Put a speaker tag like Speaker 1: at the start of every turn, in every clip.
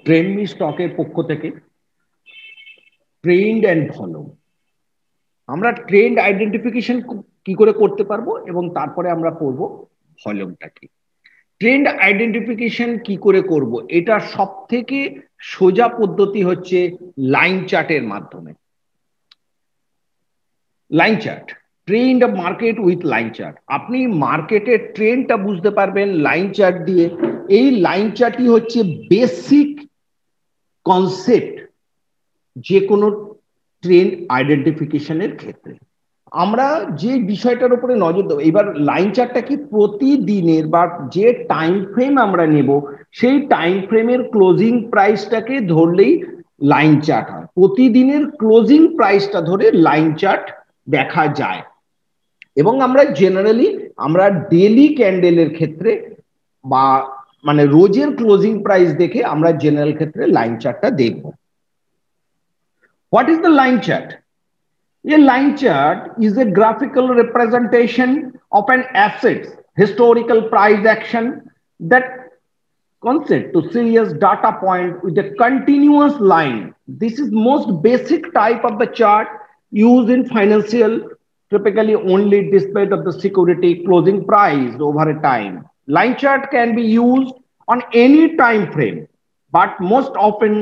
Speaker 1: ট্রেন্ডমি স্টকের পক্ষ থেকে ট্রেন্ড অ্যান্ড ভলিউম। আমরা ট্রেন্ড আইডেন্টিফিকেশন কি করে করতে পারবো এবং তারপরে আমরা পড়বো ভলিউমটা কি। ট্রেন্ড আইডেন্টিফিকেশন কি করে করব, এটা সব থেকে সোজা পদ্ধতি হচ্ছে লাইন চার্টের মাধ্যমে। Line chart, trend market with line chart. আপনি মার্কেটের ট্রেন্ডটা বুঝতে পারবেন লাইন চার্ট দিয়ে। এই লাইন চার্টই হচ্ছে বেসিক কনসেপ্ট যে কোনো ট্রেন্ড আইডেন্টিফিকেশনের ক্ষেত্রে। আমরা যে বিষয়টার উপরে নজর দেবো, এবার লাইন চার্টটা কি প্রতিদিনের বা যে টাইম ফ্রেম আমরা নেব সেই টাইম ফ্রেমের ক্লোজিং প্রাইসটাকে ধরলেই লাইন চার্ট হয়। প্রতিদিনের ক্লোজিং প্রাইসটা ধরে লাইন চার্ট দেখা যায়। এবং আমরা জেনারেলি আমরা ডেলি ক্যান্ডেলের ক্ষেত্রে বা মানে রোজের ক্লোজিং প্রাইস দেখে আমরা জেনারেল ক্ষেত্রে লাইন চার্টটা দেখব। What is the line chart? A line chart is a graphical representation of an asset's historical price action that consists to serious data point with a continuous line. This is most basic type of the chart used in financial, typically only displayed of the security closing price over a time. Line chart can be used on any time frame, but most often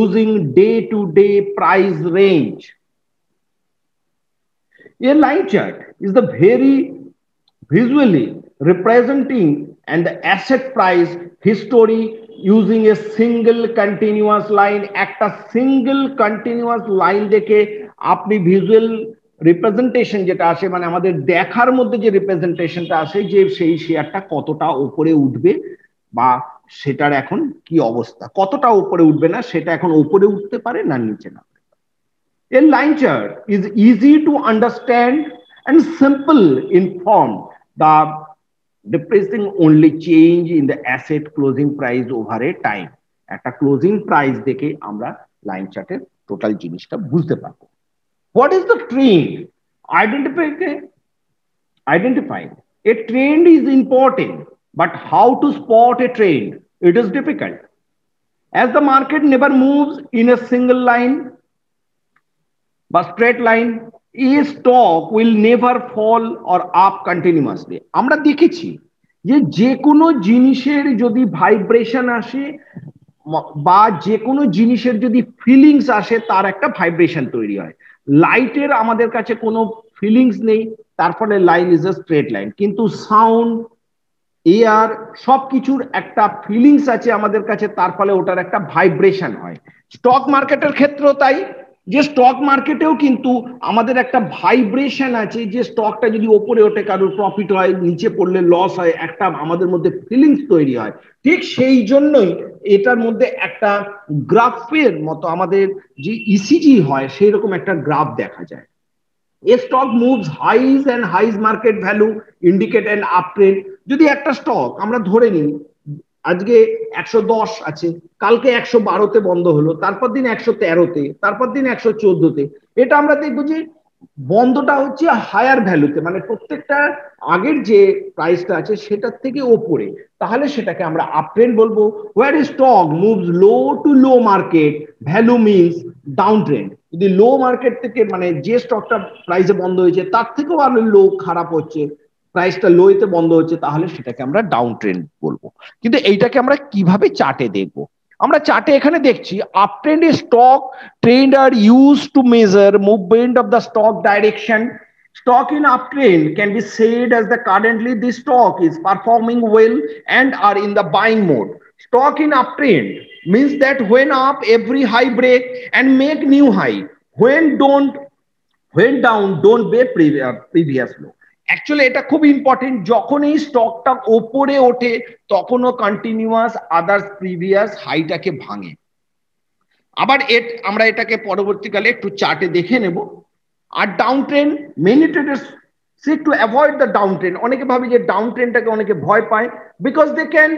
Speaker 1: using day-to-day price range. A line chart is the very visually representing and the asset price history using a single continuous line. একটা single continuous line দেখে আপনি visual representation যেটা আসে, মানে আমাদের দেখার মধ্যে যে রিপ্রেজেন্টেশনটা আসে যে সেই শেয়ারটা কতটা উপরে উঠবে বা সেটার এখন কি অবস্থা, কতটা উপরে উঠবে না সেটা এখন উপরে উঠতে পারে না নিচে না। A line chart is easy to understand and simple in form. The depressing only change in the asset closing price over a time. একটা ক্লোজিং প্রাইস দেখে আমরা লাইন চার্টের টোটাল জিনিসটা বুঝতে পারবো। What is the trend? Identifying a trend is important, but how to spot a trend? It is difficult. As the market never moves in a single line, বা straight line, a stock will never fall or up continuously. আমরা দেখেছি যে যে কোনো জিনিসের যদি vibration আসে বা যে কোনো জিনিসের যদি ফিলিংস আসে তার একটা ভাইব্রেশন তৈরি হয়। লাইটের আমাদের কাছে কোনো ফিলিংস নেই, তার ফলে line is a straight line. কিন্তু সাউন্ড, এয়ার, সবকিছুর একটা ফিলিংস আছে আমাদের কাছে, তার ফলে ওটার একটা ভাইব্রেশন হয়। স্টক মার্কেটের ক্ষেত্রেও তাই, যে স্টক মার্কেটেও কিন্তু আমাদের একটা ভাইব্রেশন আছে, যে স্টকটা যদি ওপরে ওঠে কারোর প্রফিট হয়, নিচে পড়লে লস হয়, একটা আমাদের মধ্যে ফিলিংস তৈরি হয়। ঠিক সেই জন্যই এটার মধ্যে একটা গ্রাফের মতো আমাদের যে ইসিজি হয় সেই রকম একটা গ্রাফ দেখা যায়। A stock moves highs and highs market value indicate an uptrend. যদি একটা স্টক আমরা ধরে নিই আজকে 110 আছে, কালকে 112তে বন্ধ হলো, তারপর দিন 113তে, তারপর দিন 114তে, এটা আমরা দেখবো যে বন্ধটা হচ্ছে হায়ার ভ্যালুতে, মানে প্রত্যেকটা আগের যে প্রাইসটা আছে সেটার থেকে ওপরে, তাহলে সেটাকে আমরা আপট্রেন্ড বলবো। Where stock moves low to low market value means down trend. যদি লো মার্কেট থেকে মানে যে স্টকটা প্রাইসে বন্ধ হয়েছে তার থেকেও আরো লো খারাপ হচ্ছে, প্রাইসটা লোতে বন্ধ হচ্ছে, তাহলে সেটাকে আমরা ডাউন ট্রেন্ড বলবো। কিন্তু এইটাকে আমরা কিভাবে চার্টে দেখবো? আমরা চার্টে এখানে দেখছি up trend stock trend are use to measure movement of the stock direction. Stock in uptrend can be said as the currently this stock is performing well and are in the buying mode. Stock in uptrend means that when up every high break and make new high, when down don't be previous low. Actually এটা খুব important, যখন এই স্টকটা ওপরে ওঠে তখনও continuous others previous হাইটাকে ভাঙে। আবার আমরা এটাকে পরবর্তীকালে একটু চার্টে দেখে নেব। আর down trend, many traders seek to avoid the down trend. অনেকে ভাবে যে ডাউন ট্রেন্ডটাকে অনেকে ভয় পায়, because they can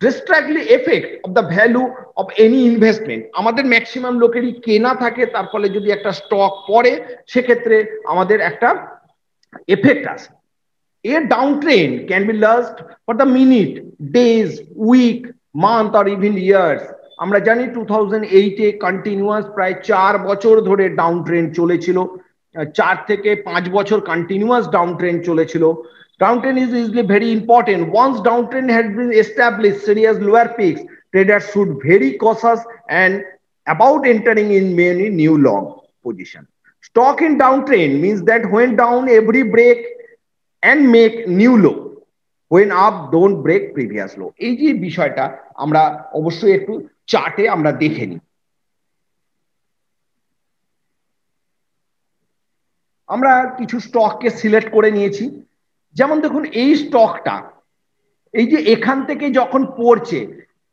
Speaker 1: destructively effect of the value of any investment. আমাদের ম্যাক্সিমাম লোকেরই কেনা থাকে, তার ফলে যদি একটা স্টক পড়ে সেক্ষেত্রে আমাদের একটা এফেক্ট আসে। A downtrend can be last for the minute, days, week, month or even years. আমরা জানি 2008-এ কন্টিনিউয়াস প্রায় 4 বছর ধরে ডাউন ট্রেন্ড চলেছিল, 4 থেকে 5 বছর কন্টিনিউয়াস ডাউন ট্রেন্ড চলেছিল। Down trend is easily very important. Once down trend has been established serious lower peaks, traders should very cautious and about entering in many new long position. Stock in downtrend means that when down every break and make new low, when up don't break previous low। এই যে বিষয়টা আমরা অবশ্যই একটু চার্টে আমরা দেখে নিই। আমরা কিছু স্টককে সিলেক্ট করে নিয়েছি। যেমন দেখুন এই স্টকটা, এই যে এখান থেকে যখন পড়ছে,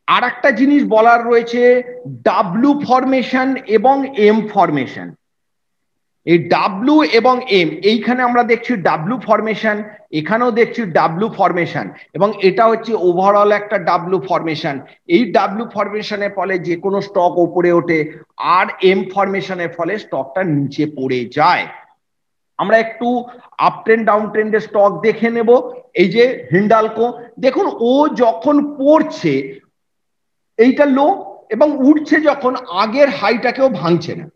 Speaker 1: আর একটা জিনিস বলার রয়েছে, ডাব্লু ফরমেশন এবং এম ফরমেশন। এই ডাব্লু এবং এম, এইখানে আমরা দেখছি ডাব্লু ফরমেশন, এখানেও দেখছি ডাব্লু ফরমেশন, এবং এটা হচ্ছে ওভারঅল একটা ডাব্লু ফরমেশন। এই ডাব্লু ফরমেশনের ফলে যে কোনো স্টক উপরে ওঠে, আর এম ফরমেশনের ফলে স্টকটা নিচে পড়ে যায়। আমরা একটু আপ ট্রেন্ড ডাউন ট্রেন্ডের স্টক দেখে নেব। এই যে হিন্ডালকো, দেখুন ও যখন পড়ছে এইটা লো, এবং উঠছে যখন আগের হাইটাকেও ভাঙছে না।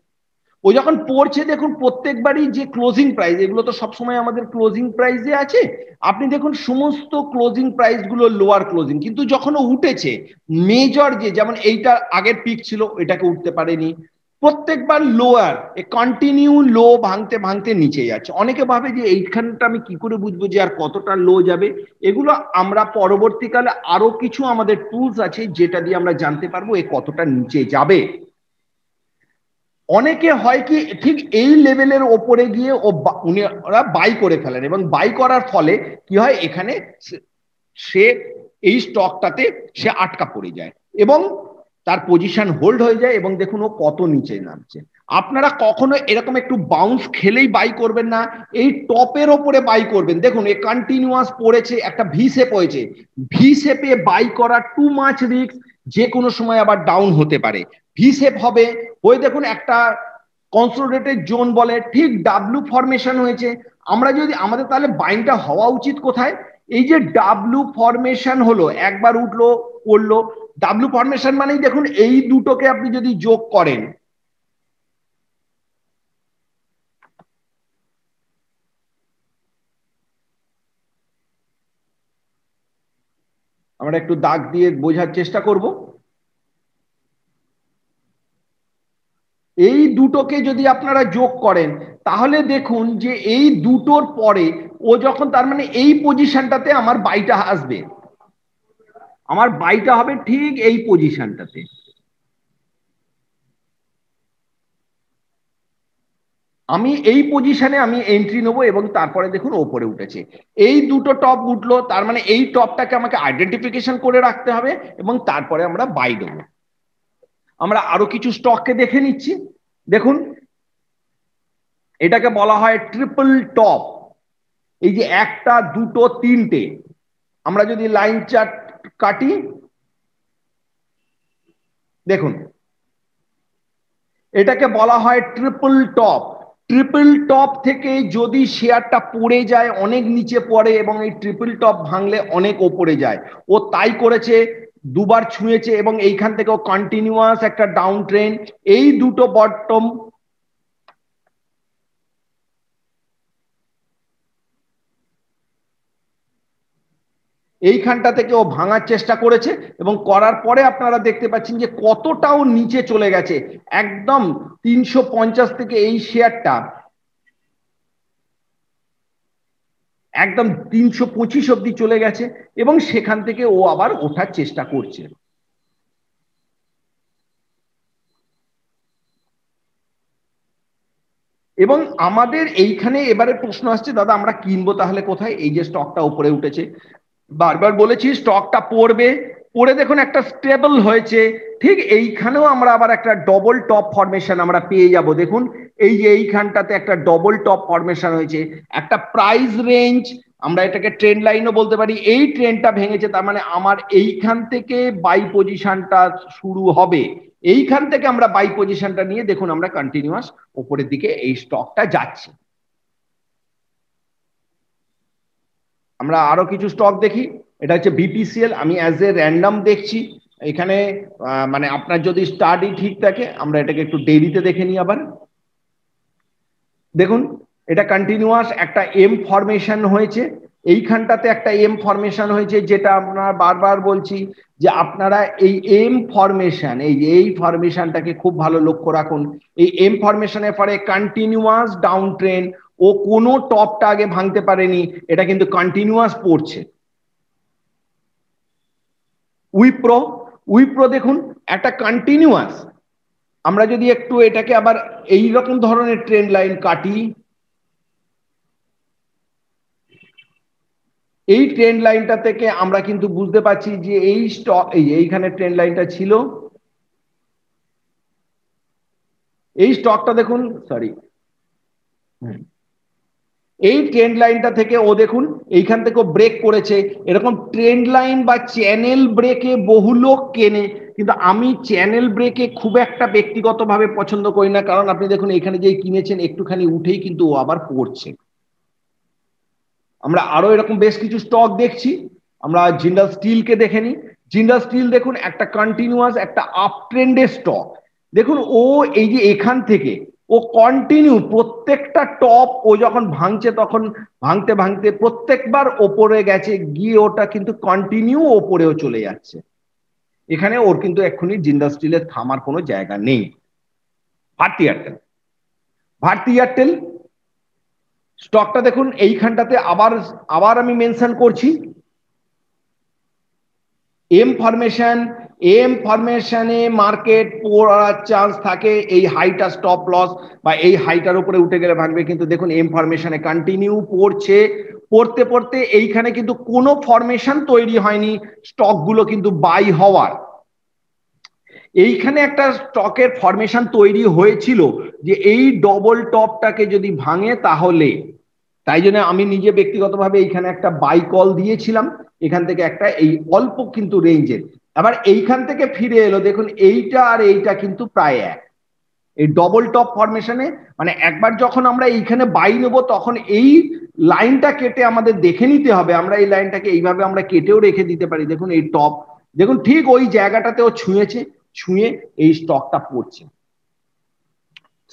Speaker 1: ও যখন পড়ছে দেখুন প্রত্যেকবারই যে ক্লোজিং প্রাইস, এগুলো তো সবসময় আমাদের ক্লোজিং প্রাইসে আছে, আপনি দেখুন সমস্ত ক্লোজিং প্রাইস গুলো লোয়ার ক্লোজিং, কিন্তু যখন ও উঠেছে মেজর যে, যেমন এইটা আগের পিক ছিল এটাকে উঠতে পারেনি, প্রত্যেকবার লোয়ার, কন্টিনিউ লো ভাঙতে ভাঙতে নিচে যাচ্ছে। অনেকে ভাবে যে এইখানটা আমি কি করে বুঝবো যে আর কতটা লো যাবে। এগুলো আমরা পরবর্তীকালে আরো কিছু আমাদের টুলস আছে যেটা দিয়ে আমরা জানতে পারবো এ কতটা নিচে যাবে। অনেকে হয় কি ঠিক এই লেভেলের ওপরে গিয়ে ওরা বাই করে ফেলেন, এবং বাই করার ফলে কি হয়, এখানে সে এই স্টকটাতে সে আটকা পড়ে যায় এবং তার পজিশন হোল্ড হয়ে যায়, এবং দেখুন ও কত নিচে নামছে। আপনারা কখনো এরকম একটু বাউন্স খেলেই বাই করবেন না, এই টপের ওপরে বাই করবেন। দেখুন এ কন্টিনিউয়াস পড়েছে, একটা ভি শেপ হয়েছে, ভি শেপে বাই করা টু মাচ রিস্ক, যে কোনো সময় আবার ডাউন হতে পারে। ভি শেপ হবে, ওই দেখুন একটা কনসোলিডেটেড জোন বলে, ঠিক ডাব্লু ফরমেশন হয়েছে। আমরা যদি আমাদের তাহলে বাইংটা হওয়া উচিত কোথায়? এই যে ডাব্লু ফরমেশন হলো, একবার উঠলো পড়লো, ডাব্লু ফরমেশন মানেই দেখুন এই দুটোকে আপনি যদি যোগ করেন, আমরা একটু দাগ দিয়ে বোঝার চেষ্টা করব। এই দুটোকে যদি আপনারা যোগ করেন তাহলে দেখুন যে এই দুটোর পরে ও যখন, তার মানে এই পজিশনটাতে আমার বাইটা আসবে, আমার বাইটা হবে ঠিক এই পজিশনটাতে। আমি এই পজিশনে আমি এন্ট্রি নেবো, এবং তারপরে দেখুন ওপরে উঠেছে, এই দুটো টপ উঠলো, তার মানে এই টপটাকে আমাকে আইডেন্টিফিকেশন করে রাখতে হবে, এবং তারপরে আমরা বাই দেবো। আমরা আরো কিছু স্টককে দেখে নিচ্ছি। দেখুন এটাকে বলা হয় ট্রিপল টপ। এই যে একটা দুটো তিনটে, আমরা যদি লাইন চার্ট কাটি, দেখুন এটাকে বলা হয় ট্রিপল টপ। ট্রিপল টপ থেকে যদি শেয়ারটা পড়ে যায়, অনেক নিচে পড়ে, এবং এই ট্রিপল টপ ভাঙলে অনেক ওপরে যায়। ও তাই করেছে, দুবার ছুঁয়েছে, এবং এইখান থেকেও কন্টিনিউয়াস একটা ডাউন ট্রেন্ড। এই দুটো বটম, এইখানটা থেকে ও ভাঙার চেষ্টা করেছে, এবং করার পরে আপনারা দেখতে পাচ্ছেন যে কতটাও নিচে চলে গেছে, একদম 350 থেকে এই শেয়ারটা একদম 325 অব্দি চলে গেছে, এবং সেখান থেকে ও আবার ওঠার চেষ্টা করছে। এবং আমাদের এইখানে এবারে প্রশ্ন আসছে, দাদা আমরা কিনবো তাহলে কোথায়? এই যে স্টকটা উপরে উঠেছে, বারবার বলেছি স্টকটা পড়বে, পড়ে দেখুন একটা স্টেবল হয়েছে, ঠিক এইখানেও আমরা আবার একটা ডবল টপ ফরমেশন আমরা পেয়ে যাব। দেখুন এই যে এইখানটাতে একটা ডবল টপ ফরমেশন হয়েছে, একটা প্রাইস রেঞ্জ, আমরা এটাকে ট্রেন্ড লাইনও বলতে পারি, এই ট্রেন্ডটা ভেঙেছে, তার মানে আমার এইখান থেকে বাই পজিশনটা শুরু হবে। এইখান থেকে আমরা বাই পজিশনটা নিয়ে দেখুন আমরা কন্টিনিউয়াস উপরের দিকে এই স্টকটা যাচ্ছে। আমরা আরো কিছু স্টক দেখি। এটা হচ্ছে বিপিসিএল, আমি অ্যাজ এ র্যান্ডম দেখছি। এখানে মানে আপনার যদি স্টাডি ঠিক থাকে, আমরা এটাকে একটু ডেইলিতে দেখে নিই আবার। দেখুন এটা কন্টিনিউয়াস একটা এম ফরমেশন হয়েছে, এইখানটাতে একটা এম ফরমেশন হয়েছে, যেটা আমরা বারবার বলছি যে আপনারা এই এম ফরমেশন, এই ফরমেশনটাকে খুব ভালো লক্ষ্য রাখুন। এই এম ফরমেশনের পরে কন্টিনিউয়াস ডাউন ট্রেন্ড, ও কোনো টপটা আগে ভাঙতে পারেনি, এটা কিন্তু কন্টিনিউয়াস পড়ছে। উইপ্রো, উইপ্রো দেখুন একটা কন্টিনিউয়াস, আমরা যদি একটু এটাকে আবার এই রকম ধরনের ট্রেন্ড লাইন কাটি, এই ট্রেন্ড লাইনটা থেকে আমরা কিন্তু বুঝতে পারছি যে এই স্টক, এইখানে ট্রেন্ড লাইনটা ছিল, এই স্টকটা দেখুন, সরি, এই ট্রেন্ড লাইনটা থেকে ও দেখুন এইখান থেকে ব্রেক করেছে। এরকম ট্রেন্ড লাইন বা চ্যানেল ব্রেকে বহু লোক কেনে, কিন্তু আমি চ্যানেল ব্রেকে খুব একটা ব্যক্তিগতভাবে পছন্দ করি না, কারণ আপনি দেখুন এখানে যে কিনেছেন একটুখানি উঠেই কিন্তু ও আবার পড়ছে। আমরা আরো এরকম বেশ কিছু স্টক দেখছি, আমরা জিন্দাল স্টিলকে দেখে নিই। জিন্দাল স্টিল দেখুন একটা কন্টিনিউয়াস একটা আপ ট্রেন্ডের স্টক। দেখুন ও এই যে এখান থেকে ও কন্টিনিউ প্রত্যেকটা টপ ও যখন ভাঙছে তখন ভাঙতে ভাঙতে প্রত্যেকবার ওপরে গেছে, গিয়ে ওটা কিন্তু কন্টিনিউ ওপরেও চলে যাচ্ছে। এখানে ওর কিন্তু এক্ষুনি জিন্দাল স্টিলের থামার কোনো জায়গা নেই। ভারতী এয়ারটেল, ভারতী এয়ারটেল স্টকটা দেখুন এইখানটাতে আবার আবার আমি মেনশন করছি এম ফরমেশন, এম ফরমেশনে মার্কেট পড়ার চান্স থাকে, এই হাইটা স্টপ লস বা এই হাইটার উপরে উঠে গেলে ভাঙবে, কিন্তু দেখুন এম ফরমেশনে কন্টিনিউ পড়ছে, পড়তে পড়তে এইখানে কিন্তু কোনো ফরমেশন তৈরি হয়নি, স্টকগুলো কিন্তু বাই হওয়ার। এইখানে একটা স্টকের ফরমেশন তৈরি হয়েছিল যে এই ডবল টপটাকে যদি ভাঙে তাহলে, তাই জন্য আমি নিজে ব্যক্তিগতভাবে এইখানে একটা বাই কল দিয়েছিলাম, এখান থেকে একটা এই অল্প কিন্তু রেঞ্জের। আবার এইখান থেকে ফিরে এলো, দেখুন এইটা আর এইটা কিন্তু প্রায় এক, এই ডবল টপ ফরমেশনে। মানে একবার যখন আমরা এইখানে বাই নেব তখন এই লাইনটা কেটে আমাদের দেখে নিতে হবে, আমরা এই লাইনটাকে এইভাবে আমরা কেটেও রেখে দিতে পারি। দেখুন এই টপ, দেখুন ঠিক ওই জায়গাটাতেও ছুঁয়েছে, ছুঁয়ে এই স্টকটা পড়ছে।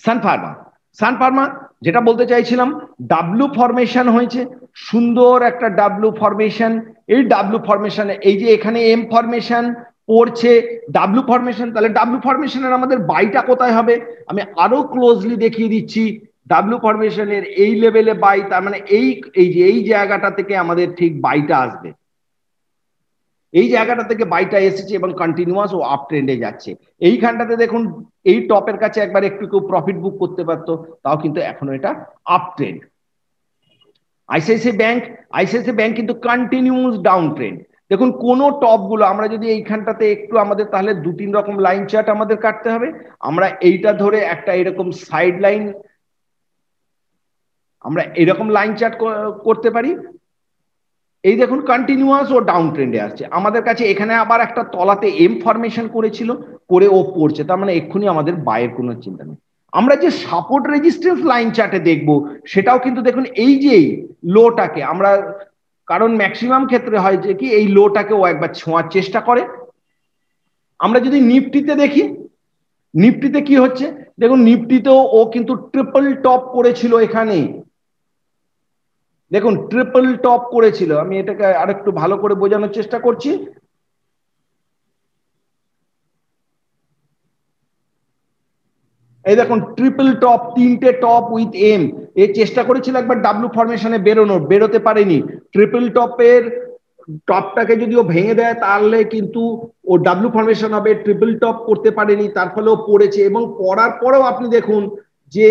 Speaker 1: সানফার্মা, সানফার্মা যেটা বলতে চাইছিলাম, ডাব্লু ফরমেশন হয়েছে, সুন্দর একটা ডাব্লু ফরমেশন। এই ডাব্লু ফরমেশনে এই যে এখানে এম ফরমেশন পড়ছে, ডাব্লু ফরমেশন, তাহলে ডাব্লু ফরমেশনের আমাদের বাইটা কোথায় হবে, আমি আরো ক্লোজলি দেখিয়ে দিচ্ছি। ডাব্লু ফরমেশনের এই লেভেলে বাই, তার মানে এই এই যে এই জায়গাটা থেকে আমাদের ঠিক বাইটা আসবে, এই জায়গাটা থেকে বাইটা এসেছে এবং কন্টিনিউয়াস ও আপ ট্রেন্ডে যাচ্ছে। এইখানটাতে দেখুন এই টপের কাছে একবার একটু কেউ প্রফিট বুক করতে পারতো, তাও কিন্তু এখনো এটা up trend. ICICI bank, ICICI bank কিন্তু কন্টিনিউয়াস ডাউন ট্রেন্ড। দেখুন কোন টপগুলো আমরা যদি এইখানটাতে একটু আমাদের তাহলে দু তিন রকম লাইন চার্ট আমাদের কাটতে হবে। আমরা এইটা ধরে একটা এরকম সাইড লাইন, আমরা এরকম লাইন চার্ট করতে পারি। এই দেখুন কন্টিনিউয়াস ও ডাউন ট্রেন্ডে আসছে, আমাদের কাছে এখানে আবার একটা তলাতে এম ফরমেশন করেছিল, করে ও পড়ছে, তার মানে এক্ষুনি আমাদের বাইয়ের কোনো চিন্তা নেই। আমরা যে সাপোর্ট রেজিস্ট্যান্স লাইন চার্টে দেখব, সেটাও কিন্তু দেখুন এই যে লোটাকে আমরা, কারণ ম্যাক্সিমাম ক্ষেত্রে হয় যে কি এই লোটাকে ও একবার ছোঁয়ার চেষ্টা করে। আমরা যদি নিফটিতে দেখি, নিফটিতে কি হচ্ছে দেখুন, নিফটিতেও ও কিন্তু ট্রিপল টপ করেছিল এখানে, দেখুন ট্রিপল টপ করেছিল, আমি এটাকে আরেকটু ভালো করে বোঝানোর চেষ্টা করছি। এই দেখুন ট্রিপল টপ, তিনটে টপ উইথ এম, এ চেষ্টা করেছিল একবার ডাব্লু ফরমেশনে বেরোনোর, বেরোতে পারেনি। ট্রিপল টপের টপটাকে যদি ও ভেঙে দেয় তাহলে কিন্তু ও ডাব্লু ফরমেশন হবে, ট্রিপল টপ করতে পারেনি, তার ফলে ও পড়েছে, এবং পড়ার পরেও আপনি দেখুন যে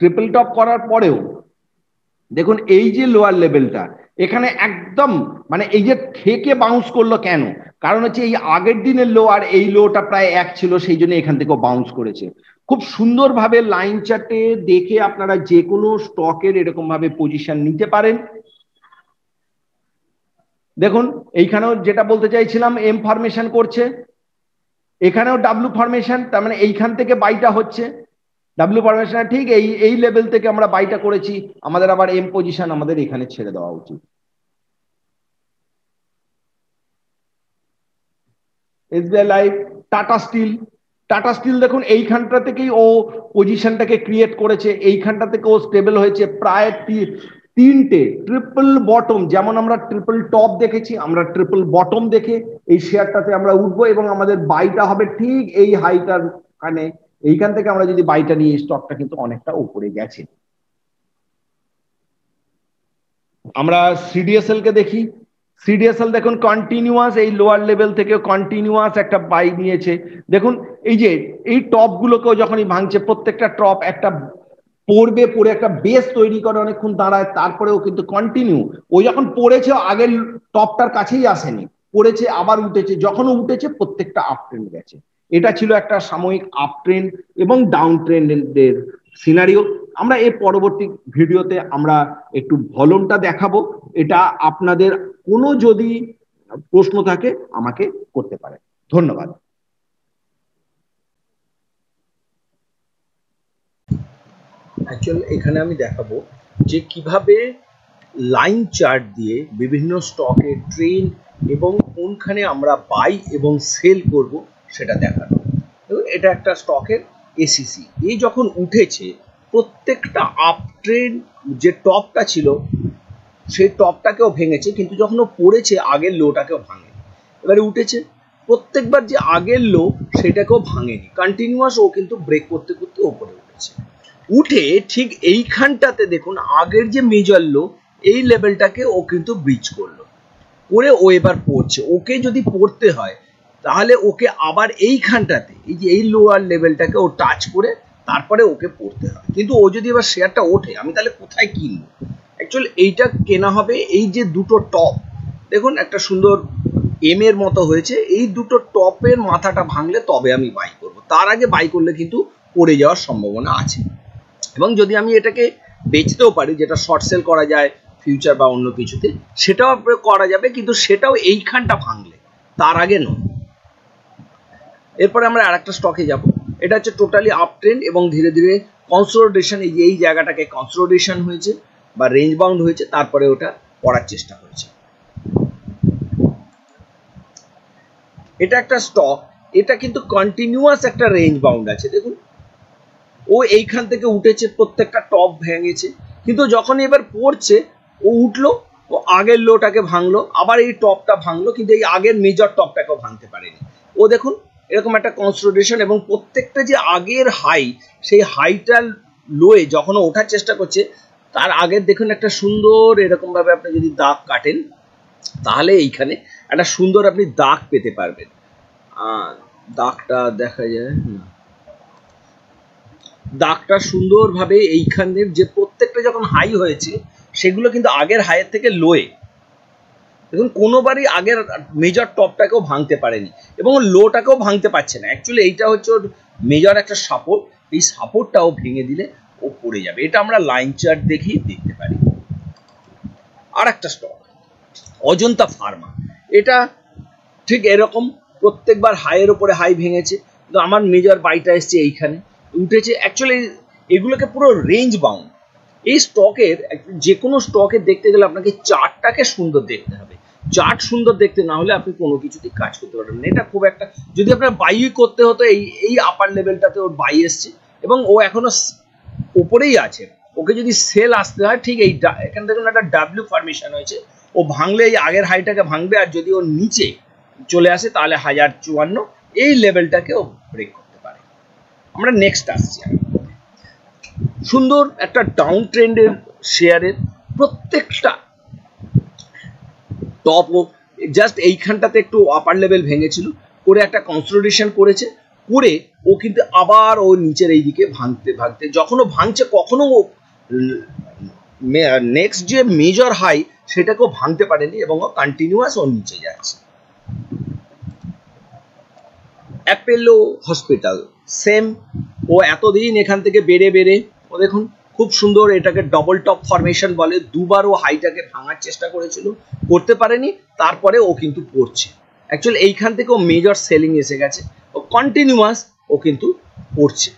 Speaker 1: ট্রিপল টপ করার পরেও দেখুন এই যে লোয়ার লেভেলটা এখানে একদম, মানে এই যে থেকে বাউন্স করলো কেন, কারণ হচ্ছে এই আগের দিনের লো আর এই লোটা প্রায় এক ছিল, সেই জন্য এখান থেকে বাউন্স করেছে। খুব সুন্দরভাবে লাইন চার্টে দেখে আপনারা যে কোনো স্টকের এরকম ভাবে পজিশন নিতে পারেন। দেখুন এইখানেও যেটা বলতে চাইছিলাম, এম ফরমেশন করছে, এখানেও ডাব্লু ফরমেশন, তার মানে এইখান থেকে বাইটা হচ্ছে, ডাব্লিউ ফরমেশন ঠিক এই লেভেল থেকে আমরা বাইটা করেছি, আমাদের আবার এম পজিশন আমাদের এখানে ছেড়ে দেওয়া উচিত। এসবিআই লাইফ, টাটা স্টিল দেখুন এইখানটা থেকেই ও পজিশনটাকে ক্রিয়েট করেছে, এইখানটা থেকে ও স্টেবল হয়েছে প্রায় তিনটে ট্রিপল বটম, যেমন আমরা ট্রিপল টপ দেখেছি, আমরা ট্রিপল বটম দেখে এই শেয়ারটাতে আমরা উঠবো এবং আমাদের বাইটা হবে ঠিক এই হাইটার মানে এইখান থেকে আমরা যদি বাইটা নিয়ে স্টকটা কিন্তু অনেকটা উপরে গেছে। আমরা সিডিএসএল কে দেখি, সিডিএসএল দেখুন কন্টিনিউয়াস এই লোয়ার লেভেল থেকে কন্টিনিউয়াস একটা বাই নিয়েছে। দেখুন এই যে এই টপ গুলোকেও যখনই ভাঙছে, প্রত্যেকটা টপ একটা পড়বে, পড়ে একটা বেস তৈরি করে অনেকক্ষণ দাঁড়ায়, তারপরেও কিন্তু কন্টিনিউ ও যখন পড়েছে আগের টপটার কাছেই আসেনি, পড়েছে আবার উঠেছে, যখন উঠেছে প্রত্যেকটা আপ ট্রেন্ড গেছে। এটা ছিল একটা সাময়িক আপ ট্রেন্ড এবং ডাউন ট্রেন্ডের সিনারিও। আমরা এর পরবর্তী ভিডিওতে আমরা একটু ভলিউমটা দেখাবো, এটা আপনাদের কোনো যদি প্রশ্ন থাকে আমাকে করতে পারে। ধন্যবাদ।
Speaker 2: অ্যাকচুয়ালি এখানে আমি দেখাবো যে কিভাবে লাইন চার্ট দিয়ে বিভিন্ন স্টকের ট্রেন্ড এবং কোনখানে আমরা বাই এবং সেল করব সেটা দেখানো। এটা একটা স্টকের এসিসি, এই যখন উঠেছে প্রত্যেকটা আপ ট্রেন্ড যে টপটা ছিল সেই টপটাকেও ভেঙেছে, কিন্তু যখন ও পড়েছে আগের লোটাকেও ভাঙে। এবারে উঠেছে প্রত্যেকবার যে আগের লো সেটাকেও ভাঙেনি, কন্টিনিউয়াস ও কিন্তু ব্রেক করতে করতে ওপরে উঠেছে। উঠে ঠিক এইখানটাতে দেখুন আগের যে মেজর লো এই লেভেলটাকে ও কিন্তু ব্রিচ করলো, করে ও এবার পড়ছে। ওকে যদি পড়তে হয় তাহলে ওকে আবার এইখানটাতে এই যে এই লোয়ার লেভেলটাকে ও টাচ করে তারপরে ওকে পড়তে হবে। কিন্তু ও যদি এবার শেয়ারটা ওঠে আমি তাহলে কোথায় কিনবো? অ্যাকচুয়ালি এইটা কেনা হবে এই যে দুটো টপ দেখুন একটা সুন্দর এম এর মতো হয়েছে, এই দুটো টপের মাথাটা ভাঙলে তবে আমি বাই করব, তার আগে বাই করলে কিন্তু পড়ে যাওয়ার সম্ভাবনা আছে। এবং যদি আমি এটাকে বেচতেও পারি, যেটা শর্ট সেল করা যায় ফিউচার বা অন্য কিছুতে, সেটাও করা যাবে, কিন্তু সেটাও এইখানটা ভাঙলে, তার আগে নয়। এরপরে আমরা আরেকটা স্টকে যাব, এটা হচ্ছে টোটালি আপ ট্রেন্ড এবং ধীরে ধীরে কনসোলিডেশন, এই যে এই জায়গাটাকে কনসোলিডেশন হয়েছে বা রেঞ্জ বাউন্ড হয়েছে, তারপরে ওটা পড়ার চেষ্টা করেছে। এটা একটা স্টক, এটা কিন্তু কন্টিনিউয়াস একটা রেঞ্জ বাউন্ড আছে। দেখুন ও এইখান থেকে উঠেছে, প্রত্যেকটা টপ ভেঙেছে, কিন্তু যখন এবার পড়ছে ও উঠলো, ও আগের লোটাকে ভাঙলো, আবার এই টপটা ভাঙলো, কিন্তু এই আগের মেজর টপটাকেও ভাঙতে পারেনি। ও দেখুন এরকম একটা কনসোলিডেশন এবং প্রত্যেকটা যে আগের হাই সেই হাইটার লোয়ে যখন ওঠার চেষ্টা করছে তার আগের দেখুন একটা সুন্দর এরকম ভাবে আপনি যদি দাগ কাটেন তাহলে এইখানে একটা সুন্দর আপনি দাগ পেতে পারবেন। দাগটা দেখা যায়, দাগটা সুন্দরভাবে এইখানের যে প্রত্যেকটা যখন হাই হয়েছে সেগুলো কিন্তু আগের হাইয়ের থেকে লোয়ে, দেখুন কোনোবারই আগের মেজর টপটাকেও ভাঙতে পারেনি এবং লোটাকেও ভাঙতে পারছে না। অ্যাকচুয়ালি এইটা হচ্ছে ওর মেজর একটা সাপোর্ট, এই সাপোর্টটাও ভেঙে দিলে ও পড়ে যাবে। এটা আমরা লাইন চার্ট দেখেই দেখতে পারি। আর একটা স্টক অজন্তা ফার্মা, এটা ঠিক এরকম প্রত্যেকবার হাইয়ের উপরে হাই ভেঙেছে, কিন্তু আমার মেজর বাইটা এসছে এইখানে উঠেছে। অ্যাকচুয়ালি এগুলোকে পুরো রেঞ্জ বাউন্ড। এই স্টকের যে কোনো স্টকে দেখতে গেলে আপনাকে চার্টটাকে সুন্দর দেখতে হবে, চার্ট সুন্দর দেখতে না হলে আপনি কোনো কিছুতেই কাজ করতে পারবেন না। এটা খুব একটা, যদি আপনার বাই করতে হতো এই আপার লেভেলটাতে ওর বাই এসছে এবং ও এখনো উপরেই আছে, ওকে যদি সেল আসতে হয় ঠিক এই এখানে দেখুন একটা ডাব্লিউ ফরমেশন হয়েছে, ও ভাঙলে এই আগের হাইটাকে ভাঙবে, আর যদি ও নিচে চলে আসে তাহলে 1054 এই লেভেলটাকে ও ব্রেক করতে পারে। আমরা নেক্সট আসছি, সুন্দর একটা ডাউন ট্রেন্ডের শেয়ারের প্রত্যেকটা টপ ও জাস্ট এইখানটাতে একটু আপার লেভেল ভেঙেছিল, করে একটা কনসোলিডেশন করেছে, করে ও কিন্তু আবার ও নিচের এই দিকে ভাঙতে ভাঙতে যখন ও ভাঙছে কখনো ও নেক্সট যে মেজর হাই সেটাকেও ভাঙতে পারেনি এবং ও কন্টিনিউয়াস ও নিচে যাচ্ছে। অ্যাপেলো হসপিটাল সেম, ও এতদিন এখান থেকে বেড়ে বেড়ে ও দেখুন খুব সুন্দর, এটাকে ডবল টপ ফরমেশন বলে, দুবার ও হাইটাকে ভাঙার চেষ্টা করেছিল, করতে পারেনি, তারপরে ও কিন্তু পড়ছে। অ্যাকচুয়ালি এইখান থেকে ও মেজর সেলিং এসে গেছে, ও কন্টিনিউয়াস ও কিন্তু পড়ছে।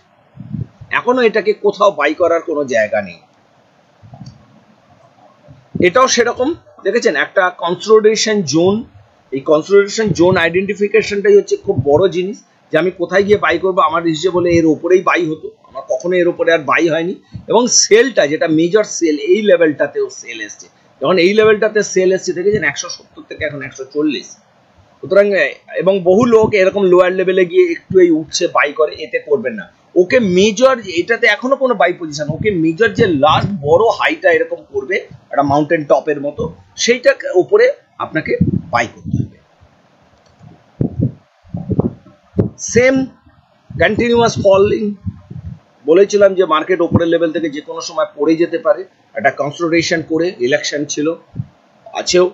Speaker 2: এখন এখনো এটাকে কোথাও বাই করার কোনো জায়গা নেই। এটাও সেরকম, দেখেছেন একটা কনসোলিডেশন জোন। এই কনসোলিডেশন জোন আইডেন্টিফিকেশনটাই হচ্ছে খুব বড় জিনিস, যে আমি কোথায় গিয়ে বাই করবো। আমার হিসেবে বলে এর ওপরেই বাই হতো, আমার কখনো এর ওপরে আর বাই হয়নি। এবং সেলটা যেটা মেজর সেল, এই লেভেলটাতেও সেল এসছে। যখন এই লেভেলটাতে সেল এসছে দেখেছেন 170 থেকে এখন 140। সুতরাং এবং বহু লোক এরকম লোয়ার লেভেলে গিয়ে একটু এই উঠছে বাই করে, এতে করবেন না। ওকে মেজর, এটাতে এখনো কোনো বাই পজিশন, ওকে মেজর যে লাস্ট বড় হাইটা এরকম করবে একটা মাউন্টেন টপের মতো, সেইটা উপরে আপনাকে বাই করতে হবে। সেম কন্টিনিউয়াস ফলিং, বলেছিলাম যে মার্কেট ওপরের লেভেল থেকে যে কোনো সময় পড়ে যেতে পারে। একটা কনসোলিডেশন করে, ইলেকশন ছিল, আছেও,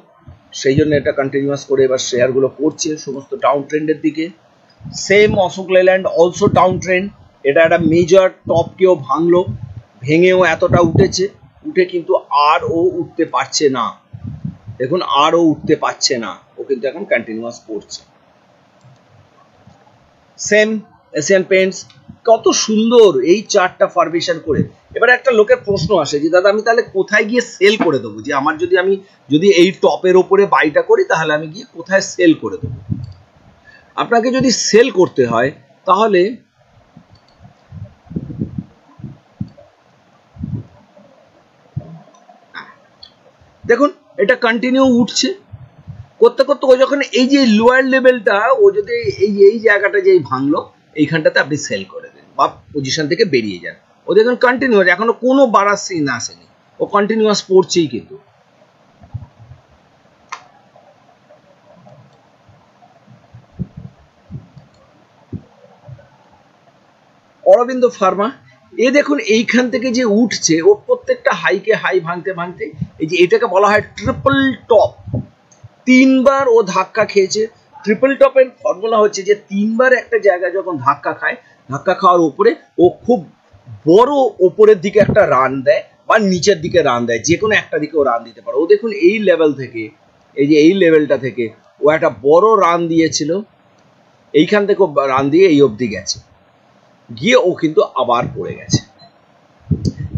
Speaker 2: সেই জন্য এটা কন্টিনিউয়াস করে এবার শেয়ারগুলো করছে সমস্ত ডাউন ট্রেন্ডের দিকে। Same Ashok Leyland also down trend. এটা একটা মেজর টপকেও ভাঙলো, ভেঙেও এতটা উঠেছে, উঠে কিন্তু আর ও উঠতে পারছে না। দেখুন আর ও উঠতে পারছে না, ও কিন্তু এখন কন্টিনিউয়াস করছে। সেম এশিয়ান পেইন্টস, কত সুন্দর এই চার্টটা ফরমেশন করে। এবারে একটা লোকের প্রশ্ন আসে যে দাদা আমি তাহলে কোথায় গিয়ে সেল করে দেবো, যে আমার যদি এই টপের ওপরে বাইটা করি তাহলে আমি গিয়ে কোথায় সেল করে দেবো। আপনাকে যদি সেল করতে হয় তাহলে দেখুন এটা কন্টিনিউ উঠছে করতে করতে, ও যখন এই যে লোয়ার লেভেলটা, ও যদি এই জায়গাটা যেই ভাঙলো, এইখানটাতে আপনি সেল করে দেন বা পজিশন থেকে বেরিয়ে যান। ও দেখুন কন্টিনিউয়াস, এখনো কোনো বাড়ার সিন আসেনি, ও কন্টিনিউয়াস পড়ছেই। কিন্তু অরবিন্দ ফার্মা, এ দেখুন এইখান থেকে যে উঠছে, ও প্রত্যেকটা হাইকে হাই ভাঙতে ভাঙতে, এই যে এটাকে বলা হয় ট্রিপল টপ। 3 বার ও ধাক্কা খেয়েছে। ট্রিপল টপের ফর্মুলা হচ্ছে যে 3 বার একটা জায়গা যখন ধাক্কা খায়, ধাক্কা খাওয়ার উপরে ও খুব বড় ওপরের দিকে একটা রান দেয় বা নিচের দিকে রান দেয়, যে কোনো একটা দিকে ও রান দিতে পারে। ও দেখুন এই লেভেল থেকে, এই যে এই লেভেলটা থেকে ও একটা বড় রান দিয়েছিল, এইখান থেকে রান দিয়ে এই অবধি গেছে, গিয়ে ও কিন্তু আবার পড়ে গেছে।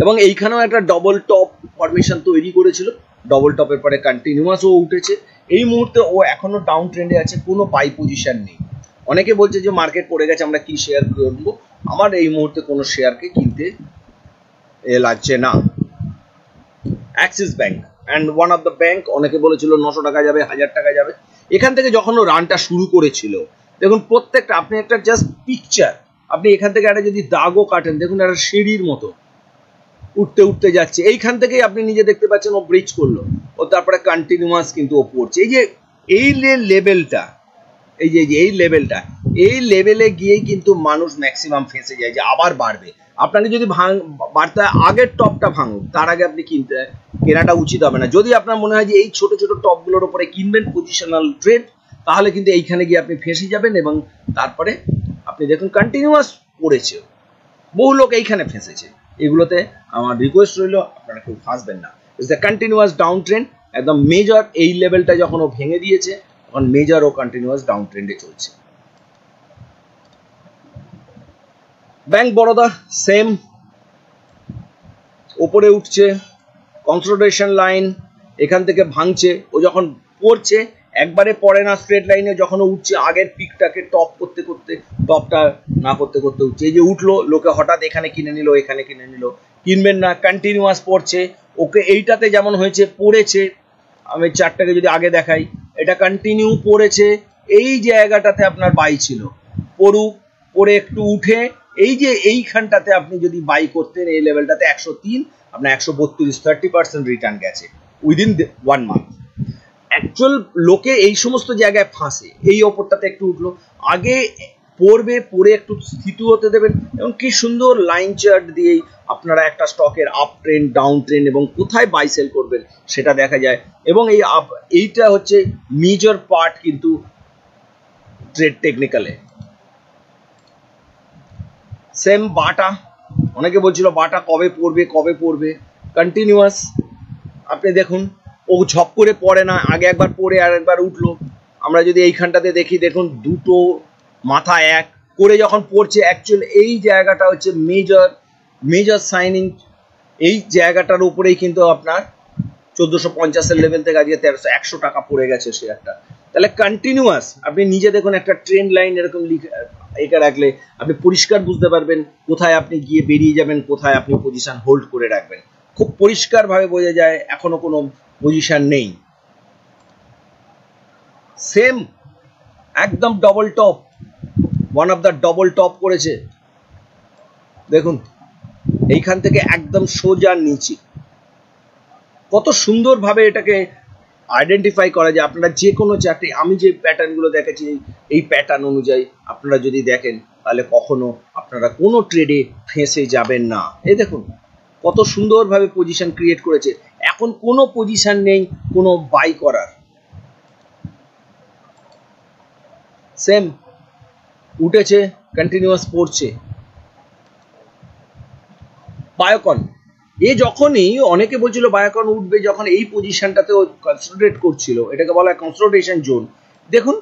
Speaker 2: এবং এইখানেও একটা ডবল টপ ফরমেশন তৈরি করেছিল, ডবল টপের পরে কন্টিনিউয়াস ও উঠেছে। এই মুহূর্তে ও এখনো ডাউন ট্রেন্ডে আছে, কোনো বাই পজিশন নেই। অনেকে বলছে যে মার্কেট পড়ে গেছে, আমরা কি শেয়ার করবো। আমার এই মুহূর্তে কোনো শেয়ারকে কিনতে লাগছে না। Axis bank and one of the bank, অনেকে বলেছিল 900 টাকা যাবে, 1000 টাকা যাবে। এখান থেকে যখন ও রানটা শুরু করেছিল, দেখুন প্রত্যেকটা, আপনি একটা জাস্ট পিকচার, আপনি এখান থেকে একটা যদি দাগও কাটেন, দেখুন একটা সিঁড়ির মতো উঠতে উঠতে যাচ্ছে। এইখান থেকেই আপনি নিজে দেখতে পাচ্ছেন ও ব্রিজ করলো, ও তারপরে কন্টিনিউয়াস কিন্তু ও পড়ছে। এই লেভেলটা, এই লেভেলে গিয়েই কিন্তু মানুষ ম্যাক্সিমাম ফেঁসে যায়, যে আবার বাড়বে। আপনাকে যদি বাড়তে আগের টপটা ভাঙুক, তার আগে আপনি কেনাটা উচিত হবে না। যদি আপনার মনে হয় যে এই ছোট ছোট টপগুলোর উপরে কিনবেন পজিশনাল ট্রেড, তাহলে কিন্তু এইখানে গিয়ে আপনি ফেঁসে যাবেন। এবং তারপরে আপনি দেখুন কন্টিনিউয়াস পড়েছে, বহু লোক এইখানে ফেঁসেছে। এগুলোতে আমার রিকোয়েস্ট রইল, আপনারা কেউ ফাঁসবেন না। It's the continuous down trend, একদম মেজর। এই লেভেলটা যখন ও ভেঙে দিয়েছে, তখন মেজর ও কন্টিনিউয়াস ডাউন ট্রেন্ডে চলছে। ব্যাংক বরোদা সেম, ওপরে উঠছে, কনসোলিডেশন লাইন, এখান থেকে ভাঙছে, ও যখন পড়ছে একবারে পড়ে না স্ট্রেট লাইনে, যখন উঠছে আগের পিকটাকে টপ করতে করতে, টপটা না করতে করতে উঠছে। এই যে উঠলো, লোকে হঠাৎ এখানে কিনে নিল, এখানে কিনে নিল, কিনবেন না, কন্টিনিউয়াস পড়ছে। ওকে এইটাতে যেমন হয়েছে, পড়েছে, আমি চারটাকে যদি আগে দেখাই, এটা কন্টিনিউ পড়েছে, এই জায়গাটাতে আপনার বাই ছিল, পড়ুক, পড়ে একটু উঠে এই যে এইখানটাতে আপনি যদি বাই করতেন, এই লেভেলটাতে 103, আপনার 132, 30% রিটার্ন গেছে উইদিন 1 মান্থ। অ্যাকচুয়াল লোকে এই সমস্ত জায়গায় ফাঁসে। এই ওপরটাতে একটু উঠলো, আগে পড়বে, পড়ে একটু স্থিতি হতে দেবেন, এবং কি সুন্দর লাইন চার্ট দিয়েই আপনারা একটা স্টকের আপ ট্রেন্ড, ডাউন ট্রেন্ড এবং কোথায় বাই সেল করবেন সেটা দেখা যায়। এবং এইটা হচ্ছে মেজর পার্ট কিন্তু ট্রেড টেকনিক্যালে। সেম বাটা, অনেকে বলছিল বাটা কবে পড়বে, কন্টিনিউয়াস। আপনি দেখুন ও ঝপ করে পড়ে না, আগে একবার পড়ে আর একবার উঠলো। আমরা যদি এইখানটাতে দেখি, দেখুন দুটো মাথা এক করে যখন পড়ছে, অ্যাকচুয়াল এই জায়গাটা হচ্ছে মেজর মেজর সাইনিং এই জায়গাটার উপরেই কিন্তু আপনার 1450 লেভেল থেকে আজকে 100 টাকা পড়ে গেছে শেয়ারটা। তাহলে কন্টিনিউয়াস আপনি নিজে দেখুন একটা ট্রেন্ড লাইন এরকম এটা রাখলে আপনি পরিষ্কার বুঝতে পারবেন কোথায় আপনি গিয়ে বেরিয়ে যাবেন, কোথায় আপনি পজিশন হোল্ড করে রাখবেন। খুব পরিষ্কারভাবে বোঝা যায় এখনো কোনো পজিশন নেই। সেম একদম double top, one of the double top করেছে দেখুন, এইখান থেকে একদম সোজা নিচে। কত সুন্দরভাবে এটাকে আইডেন্টিফাই করা যায়। আপনারা যে কোনো চাকরি, আমি যে প্যাটার্নগুলো দেখেছি এই প্যাটার্ন অনুযায়ী আপনারা যদি দেখেন তাহলে কখনো আপনারা কোনো ট্রেডে ফেঁসে যাবেন না। এই দেখুন কত সুন্দরভাবে পজিশন ক্রিয়েট করেছে। এখন কোনো পজিশন নেই কোনো বাই করার। সেম উঠেছে, কন্টিনিউয়াস পড়ছে। বায়োকন এ যখনই অনেকে বলছিল বায়োকন উঠবে, যখন এই পজিশনটাতে ও কনসোলিডেট করছিল, এটাকে বলা হয় কনসোলিডেশন জোন। দেখুন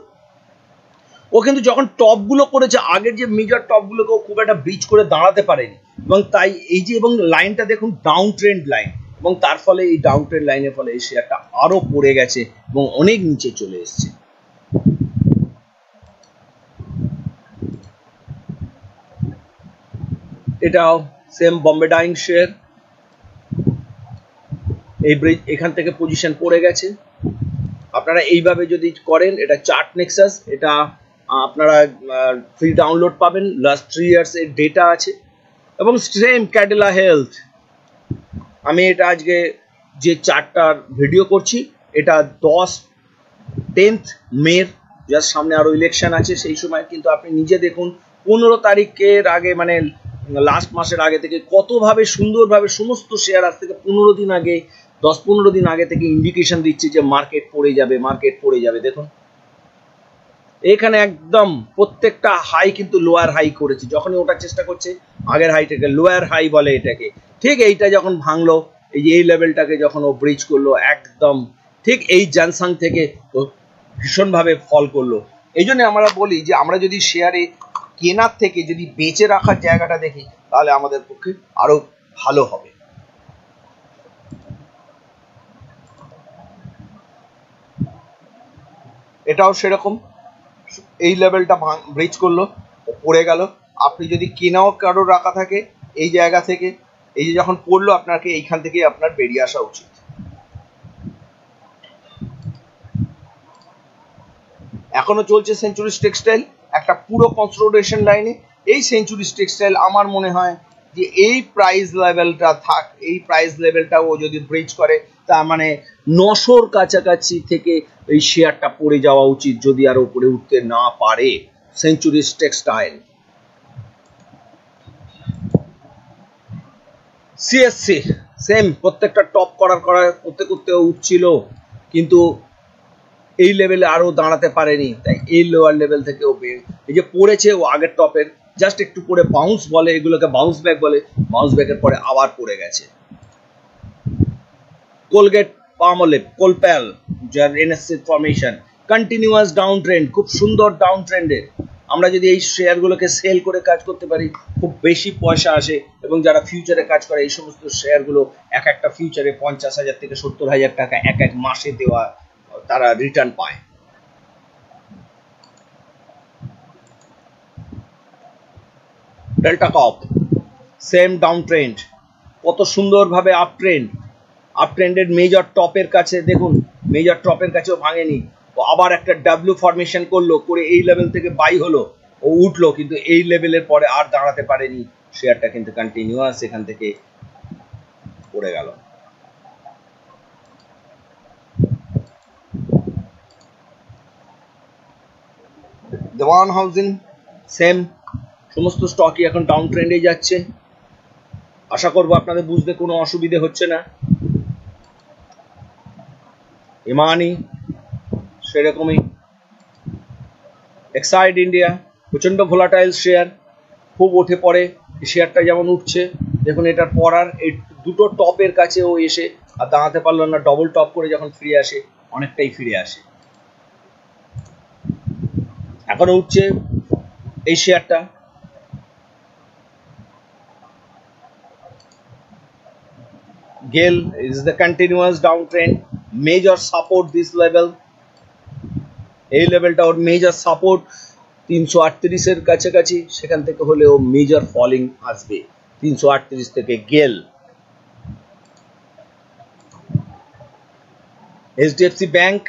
Speaker 2: ও কিন্তু যখন টপগুলো করেছে, আগের যে মেজর টপগুলোকে ও খুব একটা ব্রিজ করে দাঁড়াতে পারেনি, এবং তাই এই যে এবং লাইনটা দেখুন ডাউন ট্রেন্ড লাইন, এবং তার ফলে এই ডাউন ট্রেন্ড লাইনের ফলে এই শেয়ারটা আরো পড়ে গেছে এবং অনেক নিচে চলে এসছে। এটাও সেম বম্বে ডাইং শেয়ার, এই ব্রিজ এখান থেকে পজিশন পড়ে গেছে। আপনারা এইভাবে যদি করেন, এটা চার্ট নেক্সাস, এটা আপনারা ফ্রি ডাউনলোড পাবেন, লাস্ট 3 ইয়ার্স এর ডেটা আছে। এবং সেম ক্যাডিলা হেলথ, আমি এটা আজকে যে চার্টটার ভিডিও করছি এটা 10th মে, জাস্ট সামনে আরো ইলেকশন আছে, সেই সময় কিন্তু আপনি নিজে দেখুন 15 তারিখের আগে, মানে লাস্ট মাসের আগে থেকে কতভাবে সুন্দরভাবে সমস্ত শেয়ার আজ থেকে 15 দিন আগে, 10-15 দিন আগে থেকে ইন্ডিকেশন দিচ্ছে যে মার্কেট পড়ে যাবে, মার্কেট পড়ে যাবে। দেখুন এখানে একদম প্রত্যেকটা হাই কিন্তু লোয়ার হাই করেছে, যখনই ওঠার চেষ্টা করছে আগের হাইটাকে লোয়ার হাই বলে এটাকে। ঠিক এইটা যখন ভাঙলো, এই যে এই লেভেলটাকে যখন ও ব্রিজ করলো, একদম ঠিক এই জানসাং থেকে ও ভীষণভাবে ফল করলো। এই জন্য আমরা বলি যে আমরা যদি শেয়ারে কেনার থেকে যদি বেঁচে রাখার জায়গাটা দেখি তাহলে আমাদের পক্ষে আরো ভালো হবে। এটাও সেরকম, এই লেভেলটা ব্রিজ করলো, পড়ে গেল। আপনি যদি কেনাও কারো রাখা থাকে এই জায়গা থেকে, এই যে যখন পড়লো আপনাকে এইখান থেকে আপনার বেরিয়ে আসা উচিত। এখনো চলছে সেঞ্চুরিজ টেক্সটাইল একটা পুরো কনসোলিডেশন লাইনে। এই সেঞ্চুরিজ টেক্সটাইল আমার মনে হয় যে এই প্রাইস লেভেলটা থাক, এই প্রাইস লেভেলটা ও যদি ব্রিজ করে তার মানে 900-র কাছাকাছি থেকে এই শেয়ারটা পড়ে যাওয়া উচিত, যদি আর উপরে উঠতে না পারে সেঞ্চুরিজ টেক্সটাইল। সিএসসি সেম, প্রত্যেকটা টপ করতে করতে উঠছিল, কিন্তু এই লেভেলে আরো দাঁড়াতে পারেনি, তাই এই লোয়ার লেভেল থেকে ও এই যে পড়েছে ও আগের টপের জাস্ট একটু পরে বাউন্স বলে, এগুলোকে বাউন্স ব্যাক বলে, বাউন্স ব্যাকের পরে আবার পড়ে গেছে। কোলগেট পালমোলিভ, কোলপ্যাল, যার NSC formation, continuous down trend, খুব সুন্দর ডাউন ট্রেন্ডের। আমরা যদি এই শেয়ারগুলোকে সেল করে কাজ করতে পারি খুব বেশি পয়সা আসে, এবং যারা ফিউচারে কাজ করে এই সমস্ত শেয়ারগুলো এক একটা ফিউচারে 50,000 থেকে 70,000 টাকা এক এক মাসে দেওয়া তারা রিটার্ন পায়। ডেল্টা কপ সেম ডাউন ট্রেন্ড, কত সুন্দরভাবে আপ ট্রেন্ডের মেজর টপের কাছে দেখুন, মেজর টপের কাছেও ভাঙেনি, ও আবার একটা ডাব্লিউ ফরমেশন করলো, করে এই লেভেল থেকে বাই হলো, ও উঠলো, কিন্তু এই লেভেলের পরে আর দাঁড়াতে পারেনি, শেয়ারটা কিন্তু কন্টিনিউয়াস এখান থেকে পড়ে গেল। দেওয়ান হাউজিং সেম, সমস্ত স্টকই এখন ডাউন ট্রেন্ডে যাচ্ছে। আশা করবো আপনাদের বুঝতে কোনো অসুবিধে হচ্ছে না। ইমানি সেরকমই। এক্সাইড ইন্ডিয়া প্রচন্ড ভোলাটাইল শেয়ার, খুব ওঠে পড়ে, শেয়ারটা যেমন উঠছে দেখুন, এটার পড়ার এই দুটো টপের কাছে ও এসে আর দাঁড়াতে পারলো না, ডবল টপ করে যখন ফিরে আসে অনেকটাই ফিরে আসে। এখনো উঠছে এই শেয়ারটা। GAIL is the continuous downtrend. Major support this level. এই লেভেলটা ওর মেজর সাপোর্ট 338 এর কাছাকাছি, সেখান থেকে হলেও মেজর ফলিং আসবে 338 থেকে GAIL। HDFC ব্যাংক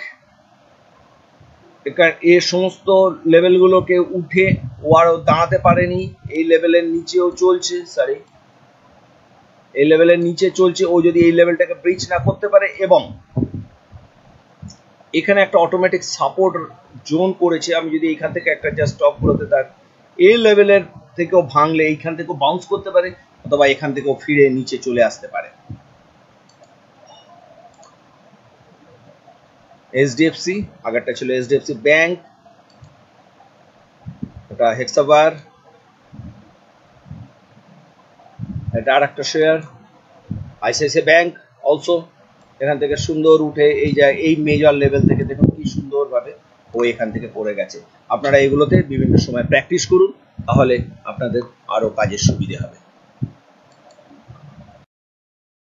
Speaker 2: এর সমস্ত লেভেলগুলোকে উঠে ও আরও দাঁড়াতে পারেনি, এই লেভেলের নিচেও চলছে, এই লেভেলের নিচে চলছে। ও যদি এই লেভেলটাকে ব্রিচ না করতে পারে এবং এখানে একটা অটোমেটিক সাপোর্ট জোন করেছে, আমি যদি এখান থেকে একটা জাস্ট স্টপ করতে থাক, এই লেভেলের থেকেও ভাঙলে এইখান থেকেও বাউন্স করতে পারে অথবা এখান থেকেও ফিরে নিচে চলে আসতে পারে। HDFC আগেরটা ছিল HDFC ব্যাংক, এটা হেক্সাবার, এটা আর একটা শেয়ার ICICI ব্যাংক অলসো। এখান থেকে সুন্দর উঠে এই মেজর লেভেল থেকে দেখুন কি সুন্দরভাবে ও এখান থেকে পড়ে গেছে। আপনারা এগুলোতে বিভিন্ন সময় প্র্যাকটিস করুন, তাহলে আপনাদের আরো কাজের সুবিধা হবে।